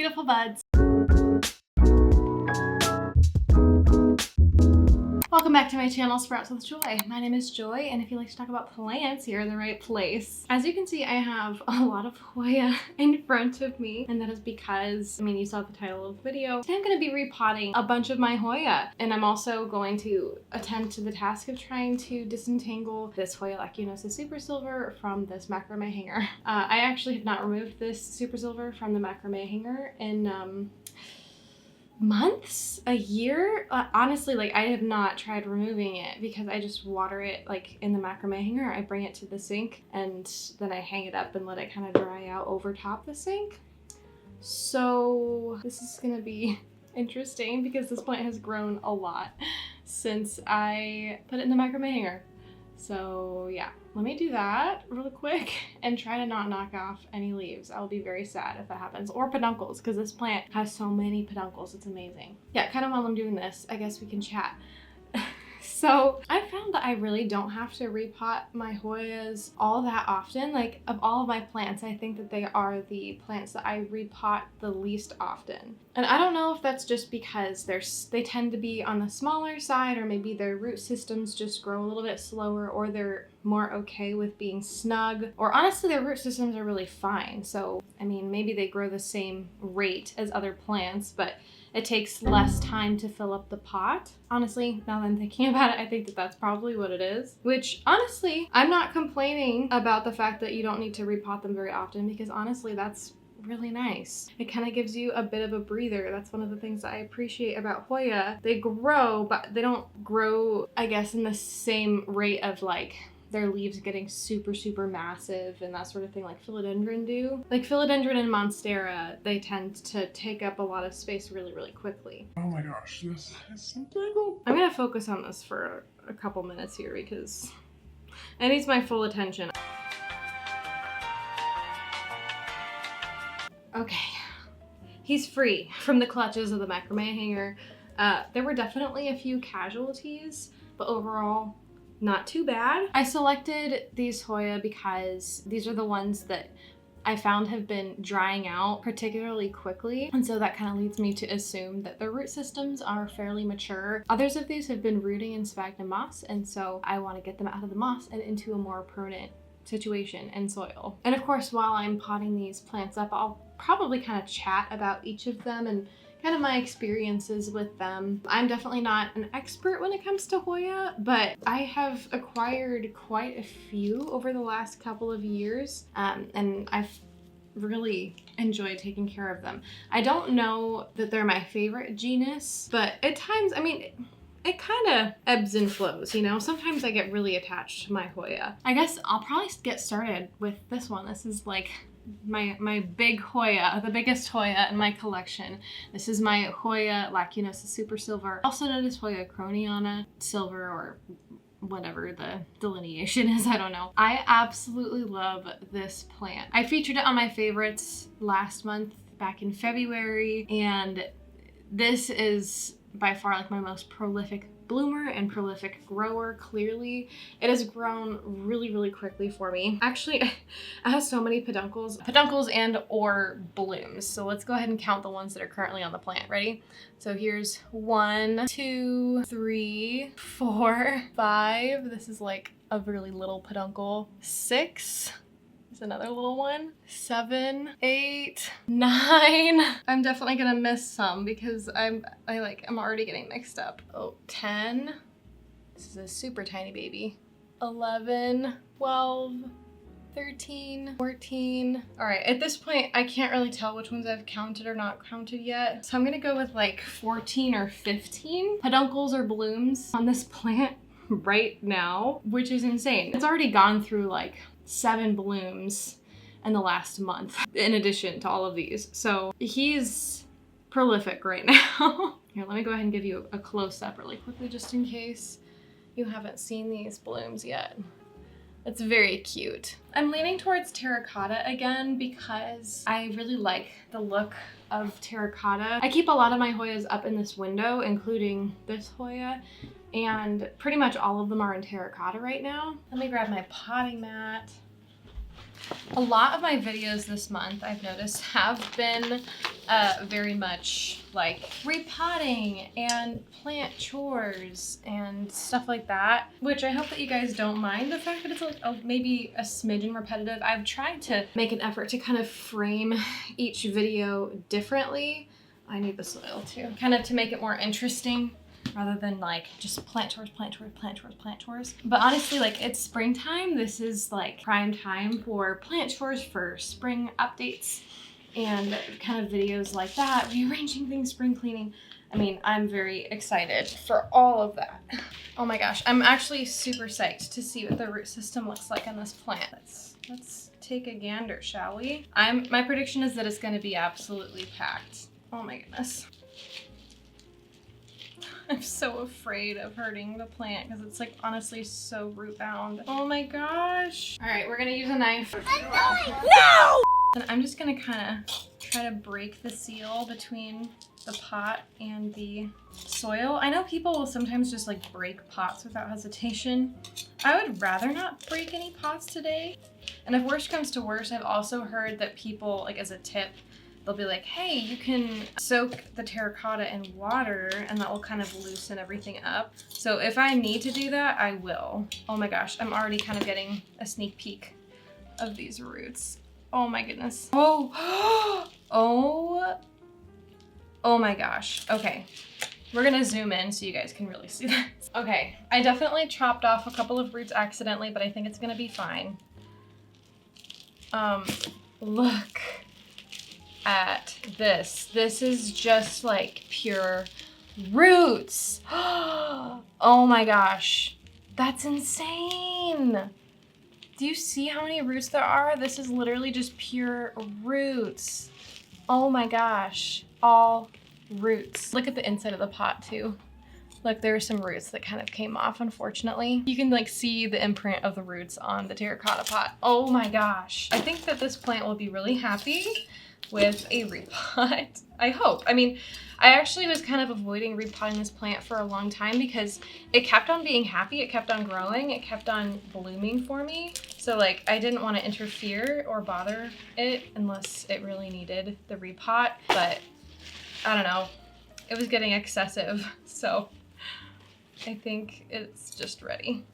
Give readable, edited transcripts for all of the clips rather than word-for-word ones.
beautiful buds. Welcome back to my channel, Sprouts with Joy. My name is Joy, and if you like to talk about plants, you're in the right place. As you can see, I have a lot of hoya in front of me, and that is because, I mean, you saw the title of the video. Today I'm going to be repotting a bunch of my hoya, and I'm also going to attempt the task of trying to disentangle this hoya lacunosa super silver from this macrame hanger. I actually have not removed this super silver from the macrame hanger in months, a year. Honestly, like, I have not tried removing it because I just water it like in the macrame hanger. I bring it to the sink and then I hang it up and let it kind of dry out over top the sink. So this is gonna be interesting because this plant has grown a lot since I put it in the macrame hanger. So yeah, let me do that really quick and try to not knock off any leaves. I'll be very sad if that happens. Or peduncles, because this plant has so many peduncles. It's amazing. Yeah, kind of while I'm doing this, I guess we can chat. So I found that I really don't have to repot my hoyas all that often. Like, of all of my plants, I think that they are the plants that I repot the least often. And I don't know if that's just because they tend to be on the smaller side, or maybe their root systems just grow a little bit slower, or they're more okay with being snug, or honestly their root systems are really fine. So I mean, maybe they grow the same rate as other plants, but it takes less time to fill up the pot. Honestly, now that I'm thinking about it, I think that that's probably what it is. Which, honestly, I'm not complaining about the fact that you don't need to repot them very often, because honestly, that's really nice. It kind of gives you a bit of a breather. That's one of the things that I appreciate about hoya. They grow, but they don't grow, I guess, in the same rate of like their leaves getting super, super massive and that sort of thing like philodendron do. Like philodendron and monstera, they tend to take up a lot of space really, really quickly. Oh my gosh, this is entangled. I'm gonna focus on this for a couple minutes here because it needs my full attention. Okay, he's free from the clutches of the macrame hanger. There were definitely a few casualties, but overall, not too bad. I selected these hoya because these are the ones that I found have been drying out particularly quickly. And so that kind of leads me to assume that their root systems are fairly mature. Others of these have been rooting in sphagnum moss, and so I want to get them out of the moss and into a more permanent situation and soil. And of course, while I'm potting these plants up, I'll probably kind of chat about each of them and kind of my experiences with them. I'm definitely not an expert when it comes to hoya, but I have acquired quite a few over the last couple of years, and I've really enjoyed taking care of them. I don't know that they're my favorite genus, but at times, I mean, it kind of ebbs and flows, you know? Sometimes I get really attached to my hoya. I guess I'll probably get started with this one. This is like my big hoya, the biggest hoya in my collection. This is my hoya lacunosa super silver, also known as hoya croniana silver, or whatever the delineation is, I don't know. I absolutely love this plant. I featured it on my favorites last month, back in February, and this is by far like my most prolific bloomer and prolific grower. Clearly it has grown really, really quickly for me. Actually, it has so many peduncles and or blooms. So let's go ahead and count the ones that are currently on the plant. Ready? So here's 1, 2, 3, 4, 5. This is like a really little peduncle. 6. Another little one. 7, 8, 9. I'm definitely gonna miss some because I'm already getting mixed up. Oh, 10. This is a super tiny baby. 11, 12, 13, 14. All right, at this point, I can't really tell which ones I've counted or not counted yet. So I'm gonna go with like 14 or 15 peduncles or blooms on this plant right now, which is insane. It's already gone through like 7 blooms in the last month, in addition to all of these. So he's prolific right now. Here, let me go ahead and give you a close-up really quickly, just in case you haven't seen these blooms yet. It's very cute. I'm leaning towards terracotta again because I really like the look of terracotta. I keep a lot of my hoyas up in this window, including this hoya, and pretty much all of them are in terracotta right now. Let me grab my potting mat. A lot of my videos this month, I've noticed, have been very much like repotting and plant chores and stuff like that, which I hope that you guys don't mind the fact that it's like maybe a smidgen repetitive. I've tried to make an effort to kind of frame each video differently. I need the soil too, kind of to make it more interesting, rather than like just plant chores, plant chores, plant chores, plant chores. But honestly, like it's springtime. This is like prime time for plant chores, for spring updates and kind of videos like that, rearranging things, spring cleaning. I mean, I'm very excited for all of that. Oh my gosh, I'm actually super psyched to see what the root system looks like on this plant. Let's take a gander, shall we? My prediction is that it's gonna be absolutely packed. Oh my goodness. I'm so afraid of hurting the plant because it's like honestly so root bound. Oh my gosh. All right, we're gonna use a knife. No! And I'm just gonna kind of try to break the seal between the pot and the soil. I know people will sometimes just like break pots without hesitation. I would rather not break any pots today. And if worst comes to worst, I've also heard that people, like as a tip, they'll be like, hey, you can soak the terracotta in water and that will kind of loosen everything up. So if I need to do that, I will. Oh my gosh, I'm already kind of getting a sneak peek of these roots. Oh my goodness. Oh, oh my gosh. Okay, we're gonna zoom in so you guys can really see this. Okay, I definitely chopped off a couple of roots accidentally, but I think it's gonna be fine. Look at this. This is just like pure roots. Oh my gosh, that's insane. Do you see how many roots there are? This is literally just pure roots. Oh my gosh, all roots. Look at the inside of the pot too. Look, there are some roots that kind of came off, unfortunately. You can like see the imprint of the roots on the terracotta pot. Oh my gosh. I think that this plant will be really happy with a repot. I hope. I mean, I actually was kind of avoiding repotting this plant for a long time because it kept on being happy, it kept on growing, it kept on blooming for me. So like I didn't want to interfere or bother it unless it really needed the repot, but I don't know, it was getting excessive. So I think it's just ready.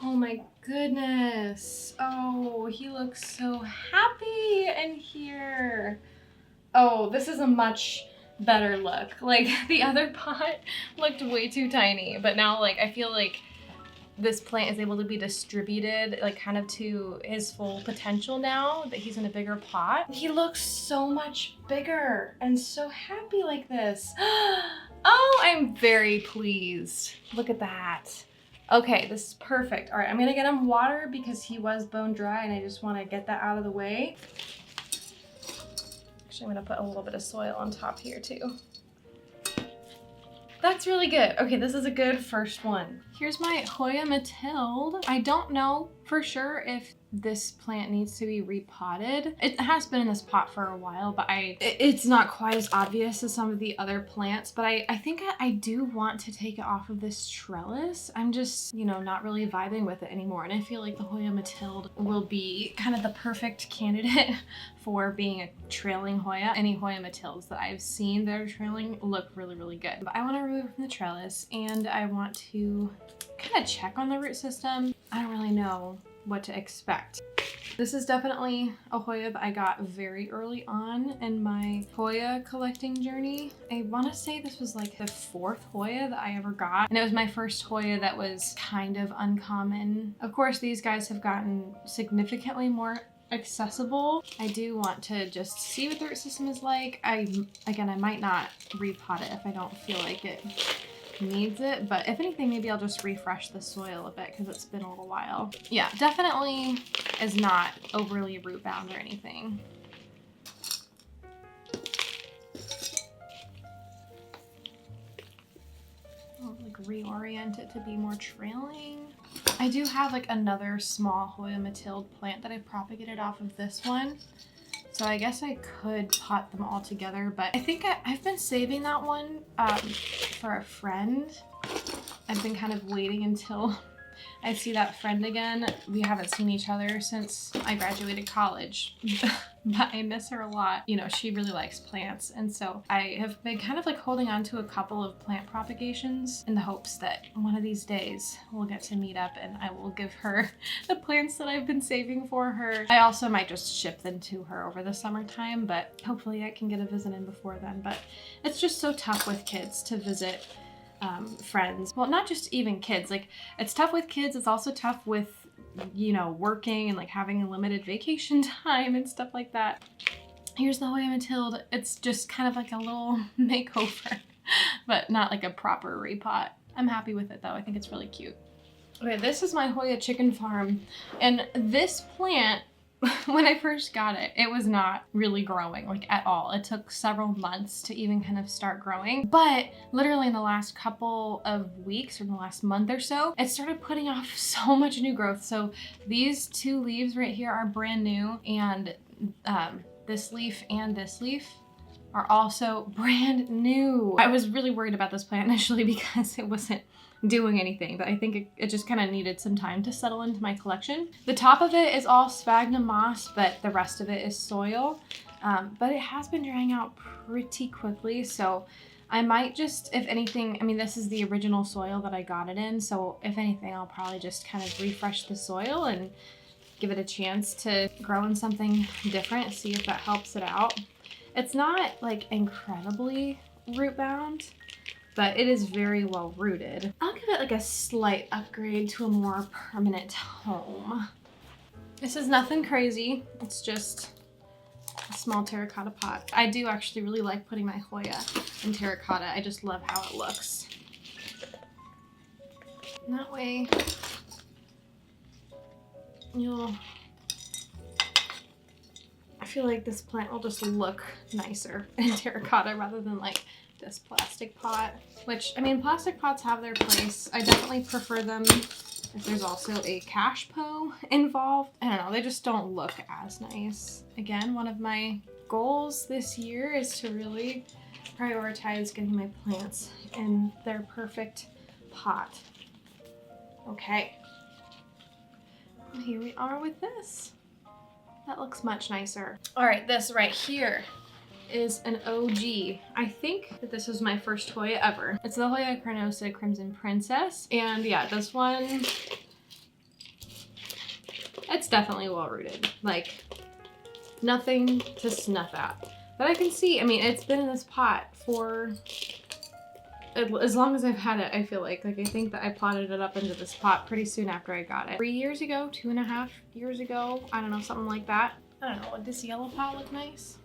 Oh my goodness. Oh, he looks so happy in here. Oh, this is a much better look. Like the other pot looked way too tiny, but now like I feel like this plant is able to be distributed like kind of to his full potential now that he's in a bigger pot. He looks so much bigger and so happy like this. Oh, I'm very pleased. Look at that. Okay, this is perfect. All right, I'm gonna get him water because he was bone dry and I just wanna get that out of the way. Actually, I'm gonna put a little bit of soil on top here too. That's really good. Okay, this is a good first one. Here's my Hoya Matilde. I don't know for sure if this plant needs to be repotted. It has been in this pot for a while, but it's not quite as obvious as some of the other plants, but I think I do want to take it off of this trellis. I'm just, you know, not really vibing with it anymore. And I feel like the Hoya Matilde will be kind of the perfect candidate for being a trailing Hoya. Any Hoya Matildes that I've seen that are trailing look really, really good. But I want to remove it from the trellis and I want to kind of check on the root system. I don't really know what to expect. This is definitely a Hoya that I got very early on in my Hoya collecting journey. I want to say this was like the 4th Hoya that I ever got, and it was my first Hoya that was kind of uncommon. Of course, these guys have gotten significantly more accessible. I do want to just see what the root system is like. Again, I might not repot it if I don't feel like it needs it, but if anything, maybe I'll just refresh the soil a bit because it's been a little while. Yeah, definitely is not overly root bound or anything. I'll like reorient it to be more trailing. I do have like another small Hoya Mathilde plant that I propagated off of this one. So I guess I could pot them all together, but I think I've been saving that one for a friend. I've been kind of waiting until I see that friend again. We haven't seen each other since I graduated college, but I miss her a lot. You know, she really likes plants. And so I have been kind of like holding on to a couple of plant propagations in the hopes that one of these days we'll get to meet up and I will give her the plants that I've been saving for her. I also might just ship them to her over the summertime, but hopefully I can get a visit in before then. But it's just so tough with kids to visit friends. Well, not just even kids. Like, it's tough with kids. It's also tough with, you know, working and like having a limited vacation time and stuff like that. Here's the Hoya Mathilde. It's just kind of like a little makeover, but not like a proper repot. I'm happy with it though. I think it's really cute. Okay, this is my Hoya chicken farm, and this plant, when I first got it, it was not really growing like at all. It took several months to even kind of start growing, but literally in the last couple of weeks or in the last month or so, it started putting off so much new growth. So these two leaves right here are brand new, and this leaf and this leaf are also brand new. I was really worried about this plant initially because it wasn't doing anything, but I think it just kind of needed some time to settle into my collection. The top of it is all sphagnum moss, but the rest of it is soil. But it has been drying out pretty quickly, so I might just, if anything, I mean, this is the original soil that I got it in, so if anything, I'll probably just kind of refresh the soil and give it a chance to grow in something different, see if that helps it out. It's not like incredibly root bound, but it is very well rooted. I'll give it like a slight upgrade to a more permanent home. This is nothing crazy. It's just a small terracotta pot. I do actually really like putting my Hoya in terracotta. I just love how it looks. And that way, I feel like this plant will just look nicer in terracotta rather than like this plastic pot, which, I mean, plastic pots have their place. I definitely prefer them if there's also a cash po involved. I don't know, they just don't look as nice. Again, one of my goals this year is to really prioritize getting my plants in their perfect pot. Okay, here we are with this. That looks much nicer. All right, this right here is an OG. I think that this was my first Hoya ever. It's the Hoya Carnosa Crimson Princess. And yeah, this one, it's definitely well rooted. Like, nothing to snuff at. But I can see, I mean, it's been in this pot for as long as I've had it, I feel like. Like, I think that I potted it up into this pot pretty soon after I got it. 3 years ago, 2.5 years ago, I don't know, something like that. I don't know, would this yellow pot look nice?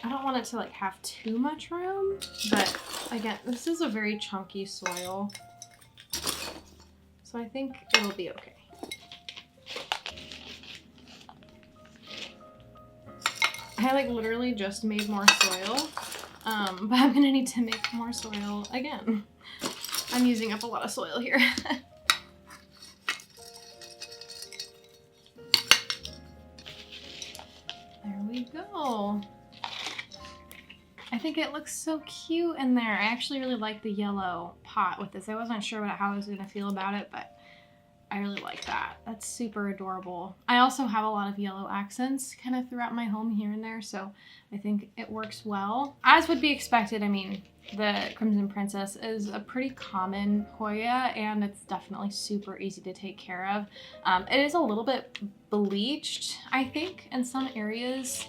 I don't want it to like have too much room, but again, this is a very chunky soil, so I think it'll be okay. I like literally just made more soil, but I'm gonna need to make more soil again. I'm using up a lot of soil here. There we go. I think it looks so cute in there. I actually really like the yellow pot with this. I wasn't sure how I was gonna feel about it, but I really like that. That's super adorable. I also have a lot of yellow accents kind of throughout my home here and there, so I think it works well. As would be expected, I mean, the Crimson Princess is a pretty common Hoya, and it's definitely super easy to take care of. It is a little bit bleached, I think, in some areas.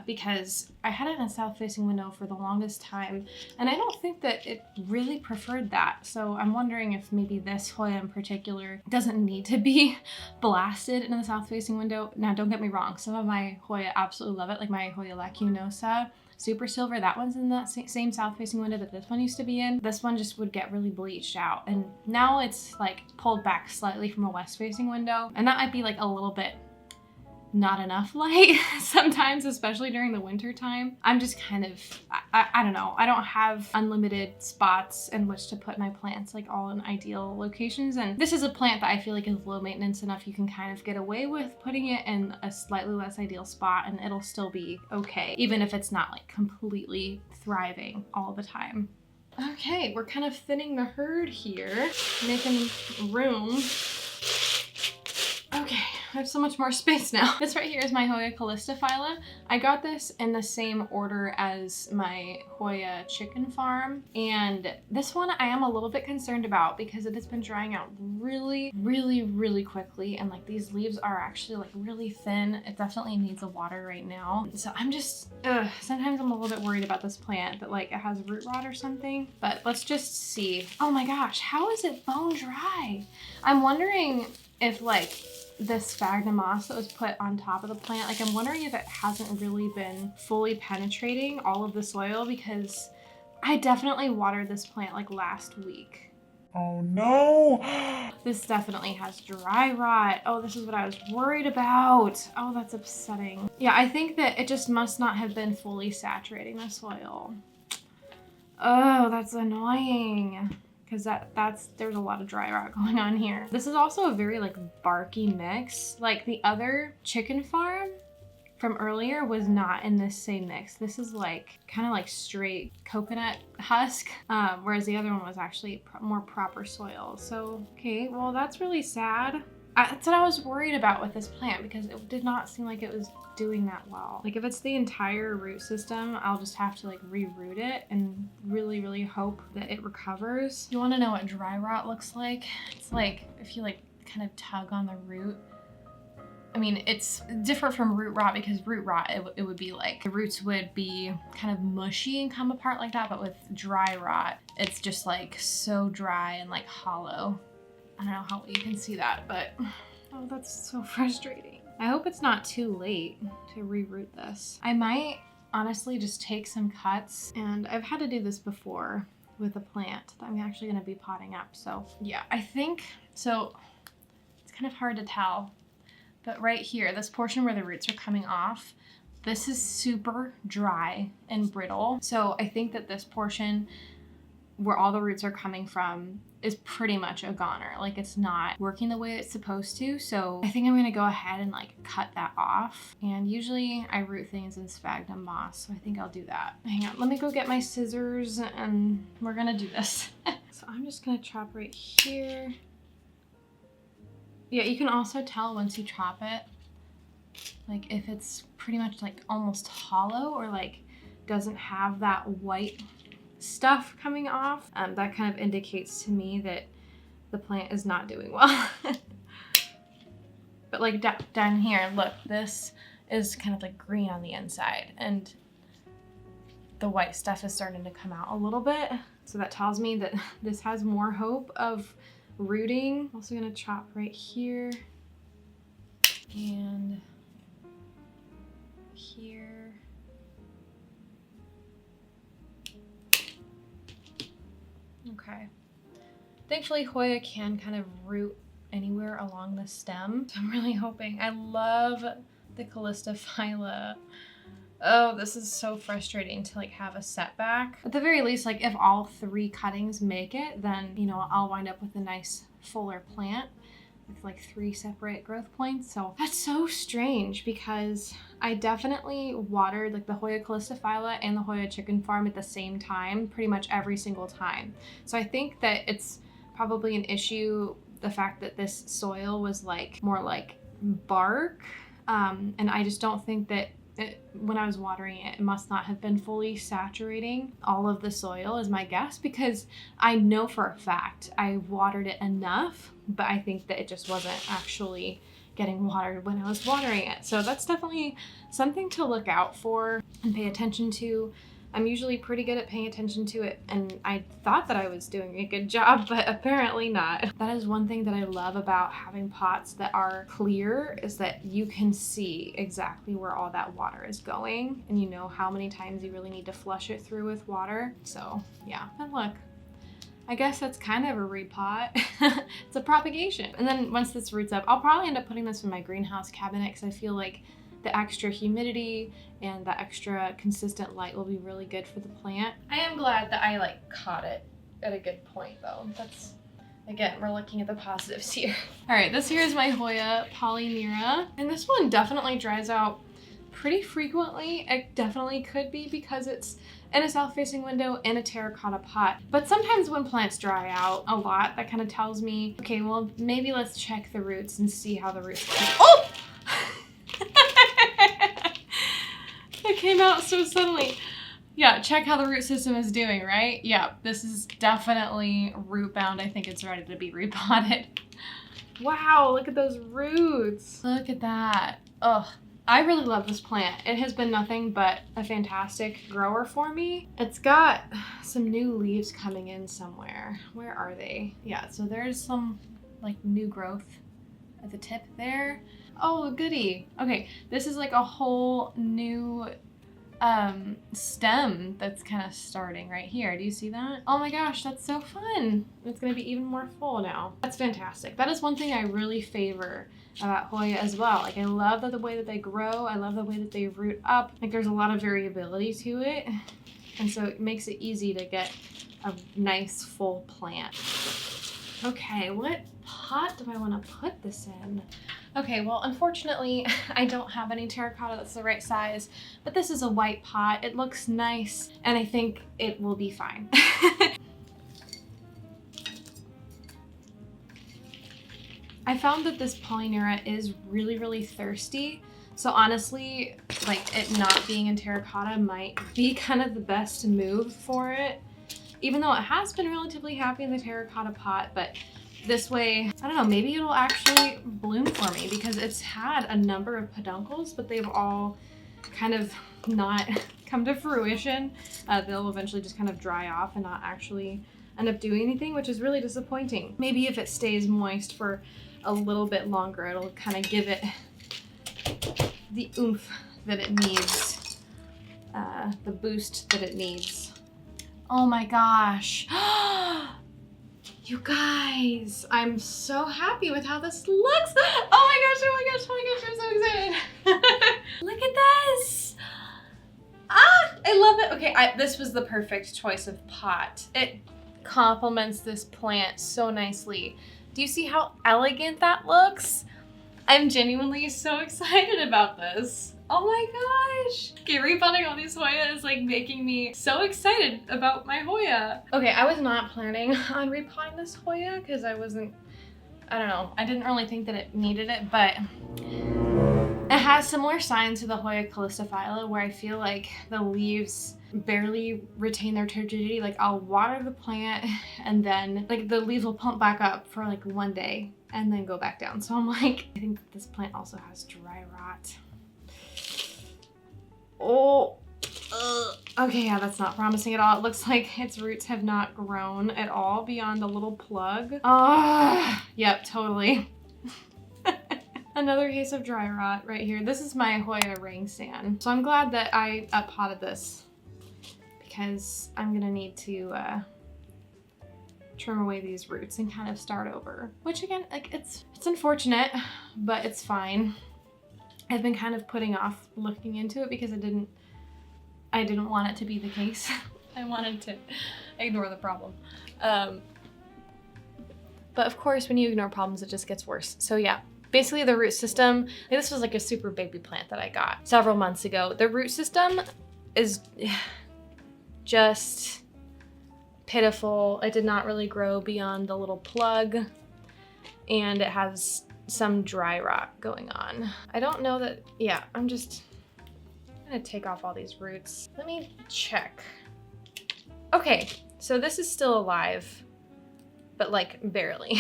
because I had it in a south-facing window for the longest time, and I don't think that it really preferred that. So I'm wondering if maybe this Hoya in particular doesn't need to be blasted in the south-facing window. Now, don't get me wrong, some of my Hoya absolutely love it, like my Hoya Lacunosa Super Silver. That one's in that same south-facing window that this one used to be in. This one just would get really bleached out, and now it's like pulled back slightly from a west-facing window, and that might be like a little bit not enough light sometimes, especially during the winter time. I'm just kind of, I don't know. I don't have unlimited spots in which to put my plants, like all in ideal locations. And this is a plant that I feel like is low maintenance enough. You can kind of get away with putting it in a slightly less ideal spot and it'll still be okay, even if it's not like completely thriving all the time. Okay, we're kind of thinning the herd here, making room. Okay, I have so much more space now. This right here is my Hoya calistophylla. I got this in the same order as my Hoya chicken farm. And this one I am a little bit concerned about because it has been drying out really, really, really quickly. And like these leaves are actually like really thin. It definitely needs a water right now. So I'm just, sometimes I'm a little bit worried about this plant that like it has root rot or something. But let's just see. Oh my gosh, how is it bone dry? I'm wondering if like this sphagnum moss that was put on top of the plant, like I'm wondering if it hasn't really been fully penetrating all of the soil, because I definitely watered this plant like last week. Oh no! This definitely has dry rot. Oh, this is what I was worried about. Oh, that's upsetting. Yeah, I think that it just must not have been fully saturating the soil. Oh, that's annoying. Because there's a lot of dry rot going on here. This is also a very like barky mix. Like the other chicken farm from earlier was not in this same mix. This is like kind of like straight coconut husk, whereas the other one was actually more proper soil. So, okay, well that's really sad. That's what I was worried about with this plant, because it did not seem like it was doing that well. Like if it's the entire root system, I'll just have to like reroot it and really, really hope that it recovers. You want to know what dry rot looks like? It's like if you like kind of tug on the root. I mean, it's different from root rot, because root rot, it would be like the roots would be kind of mushy and come apart like that. But with dry rot, it's just like so dry and like hollow. I don't know how you can see that, but oh, that's so frustrating. I hope it's not too late to reroot this. I might honestly just take some cuts, and I've had to do this before with a plant that I'm actually gonna be potting up. So yeah, I think, so it's kind of hard to tell, but right here, this portion where the roots are coming off, this is super dry and brittle. So I think that this portion where all the roots are coming from is pretty much a goner. Like it's not working the way it's supposed to. So I think I'm gonna go ahead and like cut that off. And usually I root things in sphagnum moss, so I think I'll do that. Hang on, let me go get my scissors and we're gonna do this. So I'm just gonna chop right here. Yeah, you can also tell once you chop it, like if it's pretty much like almost hollow or like doesn't have that white stuff coming off, that kind of indicates to me that the plant is not doing well. But like down here, look, this is kind of like green on the inside and the white stuff is starting to come out a little bit. So that tells me that this has more hope of rooting. Also gonna chop right here and here. Okay. Thankfully, Hoya can kind of root anywhere along the stem. So I'm really hoping. I love the calistophylla. Oh, this is so frustrating to like have a setback. At the very least, like if all 3 cuttings make it, then, you know, I'll wind up with a nice fuller plant with like 3 separate growth points. So that's so strange, because I definitely watered like the Hoya calistophylla and the Hoya chicken farm at the same time, pretty much every single time. So I think that it's probably an issue, the fact that this soil was like more like bark. And I just don't think that when I was watering it, it must not have been fully saturating all of the soil, is my guess, because I know for a fact I watered it enough, but I think that it just wasn't actually getting watered when I was watering it. So that's definitely something to look out for and pay attention to. I'm usually pretty good at paying attention to it, and I thought that I was doing a good job, but apparently not. That is one thing that I love about having pots that are clear, is that you can see exactly where all that water is going, and you know how many times you really need to flush it through with water. So yeah, and look, I guess that's kind of a repot. It's a propagation. And then once this roots up, I'll probably end up putting this in my greenhouse cabinet, because I feel like the extra humidity and the extra consistent light will be really good for the plant. I am glad that I caught it at a good point though. That's, again, we're looking at the positives here. All right, this here is my Hoya Polymera, and this one definitely dries out pretty frequently. It definitely could be because it's in a south-facing window in a terracotta pot. But sometimes when plants dry out a lot, that kind of tells me, okay, well, maybe let's check the roots and see how the roots oh! It came out so suddenly. Yeah, check how the root system is doing, right? Yeah, this is definitely root bound. I think it's ready to be repotted. Wow, look at those roots. Look at that. Ugh. I really love this plant. It has been nothing but a fantastic grower for me. It's got some new leaves coming in somewhere. Where are they? Yeah, so there's some new growth at the tip there. Oh, goody. Okay, this is a whole new stem that's kind of starting right here. Do you see that? Oh my gosh, that's so fun. It's gonna be even more full now. That's fantastic. That is one thing I really favor about Hoya as well. I love the way that they grow. I love the way that they root up. There's a lot of variability to it. And so it makes it easy to get a nice full plant. Okay, what pot do I want to put this in? Okay, well, unfortunately, I don't have any terracotta that's the right size, but this is a white pot. It looks nice, and I think it will be fine. I found that this Polynera is really, really thirsty. So honestly, it not being in terracotta might be kind of the best move for it, even though it has been relatively happy in the terracotta pot. But this way, I don't know, maybe it'll actually bloom for me, because it's had a number of peduncles, but they've all kind of not come to fruition. They'll eventually just kind of dry off and not actually end up doing anything, which is really disappointing. Maybe if it stays moist for a little bit longer, it'll kind of give it the oomph that it needs, the boost that it needs. Oh my gosh. You guys, I'm so happy with how this looks. Oh my gosh, oh my gosh, oh my gosh, I'm so excited. Look at this. Ah, I love it. Okay, this was the perfect choice of pot. It complements this plant so nicely. Do you see how elegant that looks? I'm genuinely so excited about this. Oh my gosh. Okay, repotting all these Hoya is making me so excited about my Hoya. Okay, I was not planning on repotting this Hoya because I don't know, I didn't really think that it needed it, but it has similar signs to the Hoya calistophylla, where I feel like the leaves barely retain their turgidity. I'll water the plant and then the leaves will pump back up for one day and then go back down. So I'm I think this plant also has dry rot. Oh, okay, yeah, that's not promising at all. It looks like its roots have not grown at all beyond the little plug. Yep, totally. Another case of dry rot right here. This is my Hoya ring stand. So I'm glad that I up-potted this, because I'm gonna need to trim away these roots and kind of start over. Which again, it's unfortunate, but it's fine. I've been kind of putting off looking into it because I didn't want it to be the case. I wanted to ignore the problem. But of course, when you ignore problems, it just gets worse. So yeah, basically the root system, this was a super baby plant that I got several months ago. The root system is just pitiful. It did not really grow beyond the little plug, and it has some dry rot going on. I don't know that, yeah, I'm gonna take off all these roots. Let me check. Okay, so this is still alive. but like barely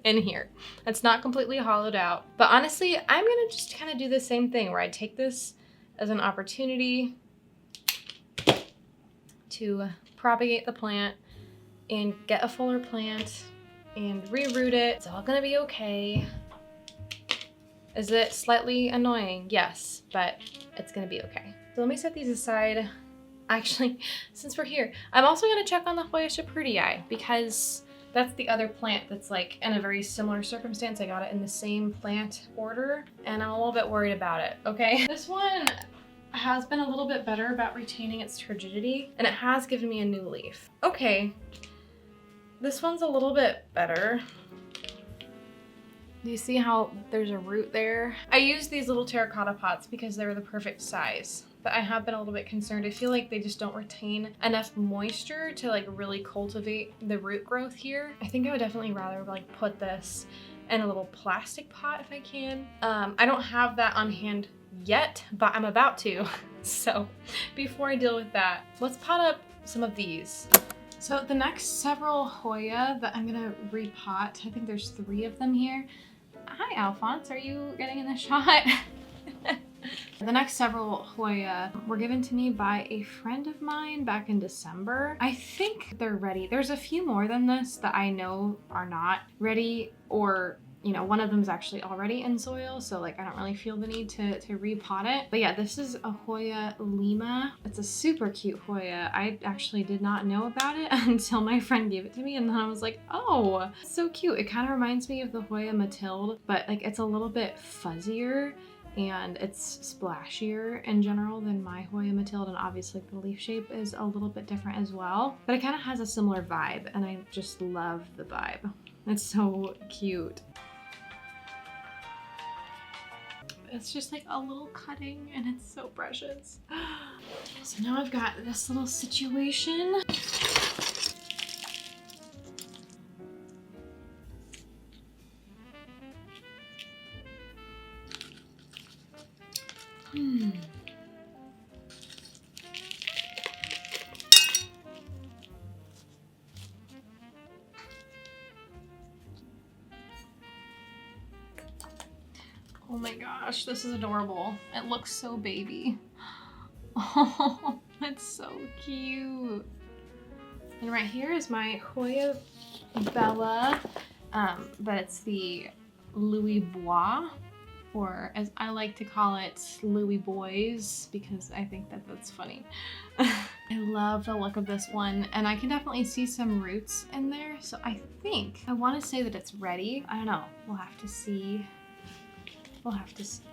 in here. It's not completely hollowed out. But honestly, I'm gonna just kind of do the same thing where I take this as an opportunity to propagate the plant and get a fuller plant and reroot it. It's all gonna be okay. Is it slightly annoying? Yes, but it's gonna be okay. So let me set these aside. Actually, since we're here, I'm also gonna check on the Hoya shepherdii because that's the other plant that's like in a very similar circumstance. I got it in the same plant order and I'm a little bit worried about it, okay? This one has been a little bit better about retaining its turgidity and it has given me a new leaf. Okay, this one's a little bit better. Do you see how there's a root there? I use these little terracotta pots because they're the perfect size, but I have been a little bit concerned. I feel like they just don't retain enough moisture to like really cultivate the root growth here. I think I would definitely rather like put this in a little plastic pot if I can. I don't have that on hand yet, but I'm about to. So before I deal with that, let's pot up some of these. So the next several Hoya that I'm gonna repot, I think there's 3 of them here. Hi Alphonse, are you getting in the shot? The next several Hoya were given to me by a friend of mine back in December. I think they're ready. There's a few more than this that I know are not ready, or you know, one of them is actually already in soil, so like I don't really feel the need to repot it. But yeah, this is a Hoya Lima. It's a super cute Hoya. I actually did not know about it until my friend gave it to me, and then I was like, oh, it's so cute. It kind of reminds me of the Hoya Mathilde, but like it's a little bit fuzzier and it's splashier in general than my Hoya Mathilde, and obviously the leaf shape is a little bit different as well, but it kind of has a similar vibe and I just love the vibe. It's so cute. It's just like a little cutting and it's so precious. So now I've got this little situation. Oh my gosh, this is adorable. It looks so baby. Oh, it's so cute. And right here is my Hoya Bella, but it's the Louis Bois, or as I like to call it, Louis Boys, because I think that that's funny. I love the look of this one, and I can definitely see some roots in there, so I think I want to say that it's ready. I don't know. We'll have to see. We'll have to see.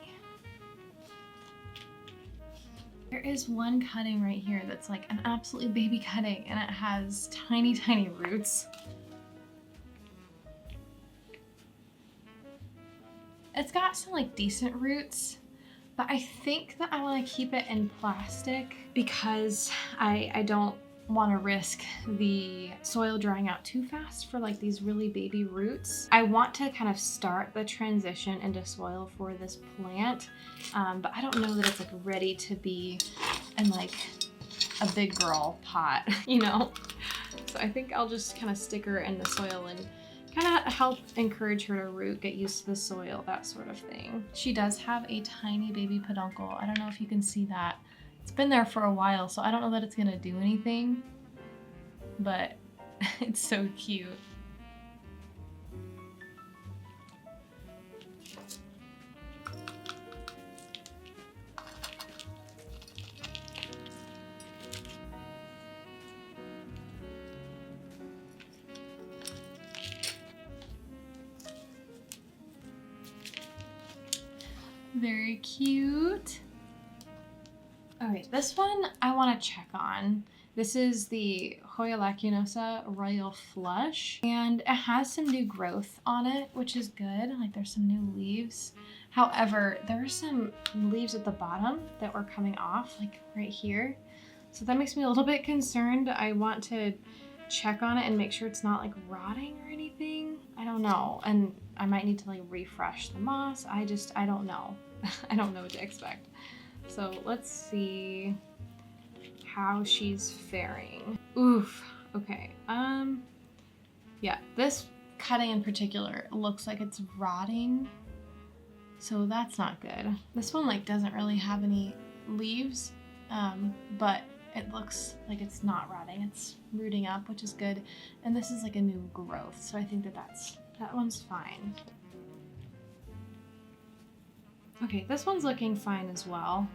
There is one cutting right here that's like an absolutely baby cutting, and it has tiny, tiny roots. It's got some like decent roots, but I think that I want to keep it in plastic because I don't want to risk the soil drying out too fast for like these really baby roots. I want to kind of start the transition into soil for this plant, but I don't know that it's like ready to be in like a big girl pot, you know? So I think I'll just kind of stick her in the soil and kind of help encourage her to root, get used to the soil, that sort of thing. She does have a tiny baby peduncle. I don't know if you can see that. It's been there for a while, so I don't know that it's gonna do anything, but it's so cute. Very cute. Okay, this one I want to check on. This is the Hoya lacunosa Royal Flush, and it has some new growth on it, which is good. Like there's some new leaves. However, there are some leaves at the bottom that were coming off, like right here. So that makes me a little bit concerned. I want to check on it and make sure it's not like rotting or anything. I don't know. And I might need to like refresh the moss. I don't know. I don't know what to expect. So let's see how she's faring. Oof. Okay. Yeah, this cutting in particular looks like it's rotting, so that's not good. This one like doesn't really have any leaves, but it looks like it's not rotting. It's rooting up, which is good. And this is like a new growth, so I think that one's fine. Okay, this one's looking fine as well.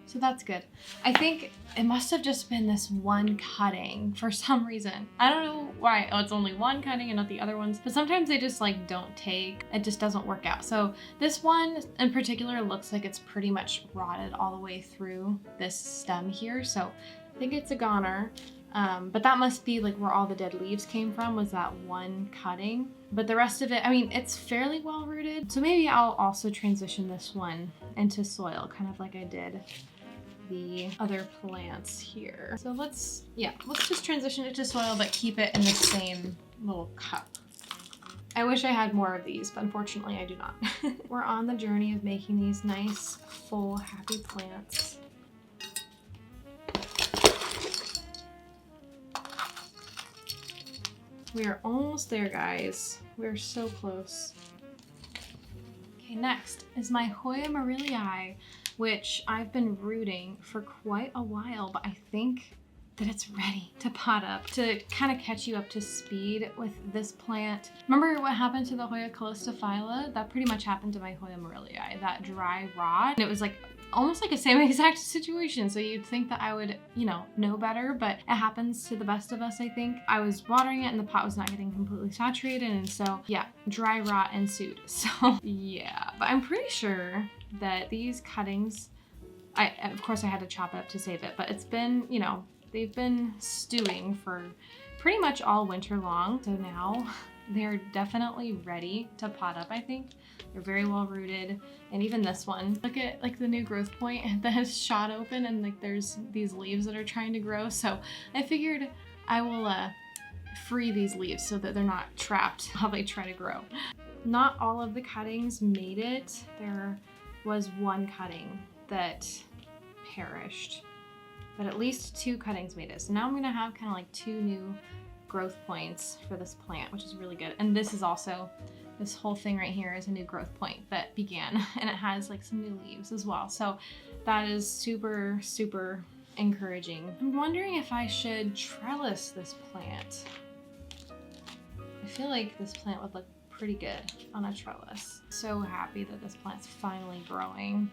So that's good. I think it must have just been this one cutting for some reason. I don't know why. Oh, it's only one cutting and not the other ones. But sometimes they just like don't take. It just doesn't work out. So this one in particular looks like it's pretty much rotted all the way through this stem here. So I think it's a goner. But that must be like where all the dead leaves came from, was that one cutting. But the rest of it, I mean, it's fairly well rooted. So maybe I'll also transition this one into soil, kind of like I did the other plants here. So let's just transition it to soil, but keep it in the same little cup. I wish I had more of these, but unfortunately I do not. We're on the journey of making these nice, full, happy plants. We are almost there, guys. We're so close. Okay, next is my Hoya Morellii, which I've been rooting for quite a while, but I think that it's ready to pot up. To kind of catch you up to speed with this plant, remember what happened to the Hoya calostophylla? That pretty much happened to my Hoya Morellii, that dry rot. And it was like almost like the same exact situation. So you'd think that I would, know better, but it happens to the best of us, I think. I was watering it and the pot was not getting completely saturated. And so yeah, dry rot ensued. So yeah, but I'm pretty sure that these cuttings, of course I had to chop it up to save it, but it's been, they've been stewing for pretty much all winter long. So now they're definitely ready to pot up, I think. They're very well rooted. And even this one, look at like the new growth point that has shot open, and like there's these leaves that are trying to grow. So I figured I will free these leaves so that they're not trapped while they try to grow. Not all of the cuttings made it. There was one cutting that perished, but at least 2 cuttings made it. So now I'm gonna have kind of like 2 new growth points for this plant, which is really good. And this is also, this whole thing right here is a new growth point that began, and it has like some new leaves as well. So that is super, super encouraging. I'm wondering if I should trellis this plant. I feel like this plant would look pretty good on a trellis. So happy that this plant's finally growing.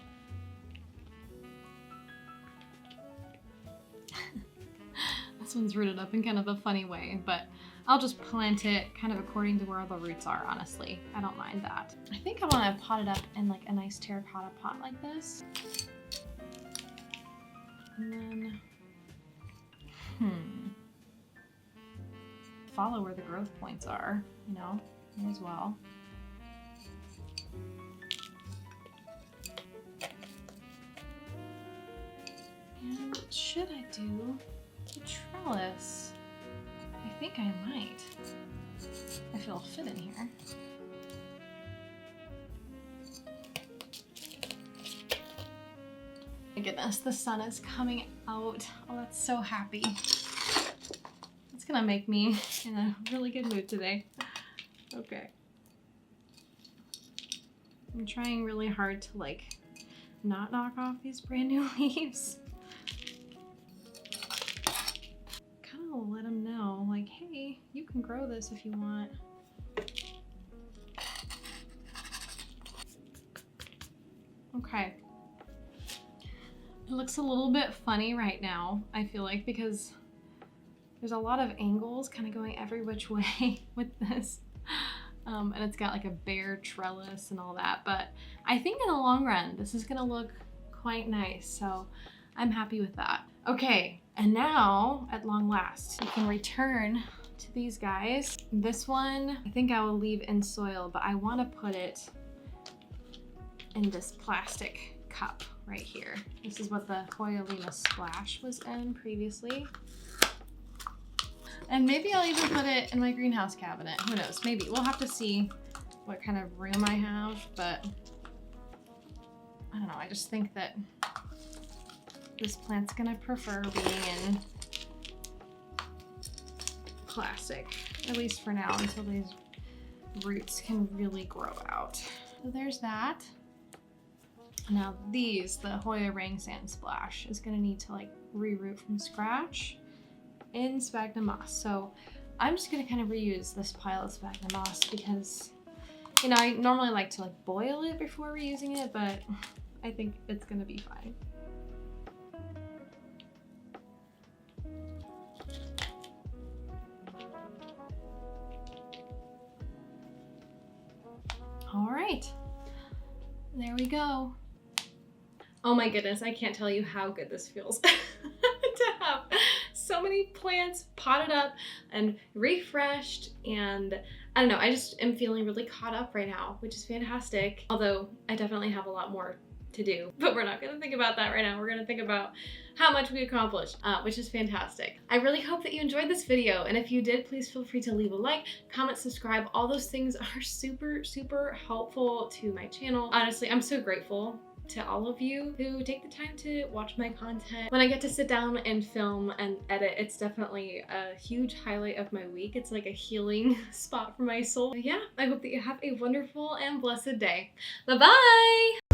This one's rooted up in kind of a funny way, but I'll just plant it kind of according to where the roots are, honestly. I don't mind that. I think I want to pot it up in like a nice terracotta pot like this. And then, follow where the growth points are, may as well. And should I do a trellis? I think I might. If it'll fit in here. My goodness, the sun is coming out. Oh, that's so happy. It's gonna make me in a really good mood today. Okay. I'm trying really hard to like not knock off these brand new leaves. Kind of let them know like, hey, you can grow this if you want. Okay. It looks a little bit funny right now, I feel like, because there's a lot of angles kind of going every which way with this. And it's got like a bare trellis and all that, but I think in the long run, this is gonna look quite nice. So I'm happy with that. Okay, and now at long last, you can return to these guys. This one, I think I will leave in soil, but I wanna put it in this plastic cup right here. This is what the Hoya Lima Splash was in previously. And maybe I'll even put it in my greenhouse cabinet. Who knows? Maybe. We'll have to see what kind of room I have, but I don't know. I just think that this plant's gonna prefer being in classic, at least for now, until these roots can really grow out. So there's that. Now these, the Hoya Ring Sand Splash, is gonna need to like reroot from scratch in sphagnum moss. So I'm just gonna kind of reuse this pile of sphagnum moss because, you know, I normally like to like boil it before reusing it, but I think it's gonna be fine. All right, there we go. Oh my goodness, I can't tell you how good this feels to have so many plants potted up and refreshed, and I don't know, I just am feeling really caught up right now, which is fantastic. Although I definitely have a lot more to do, but we're not gonna think about that right now. We're gonna think about how much we accomplished, which is fantastic. I really hope that you enjoyed this video, and if you did, please feel free to leave a like, comment, subscribe. All those things are super, super helpful to my channel. Honestly, I'm so grateful to all of you who take the time to watch my content. When I get to sit down and film and edit, it's definitely a huge highlight of my week. It's like a healing spot for my soul. But yeah, I hope that you have a wonderful and blessed day. Bye-bye!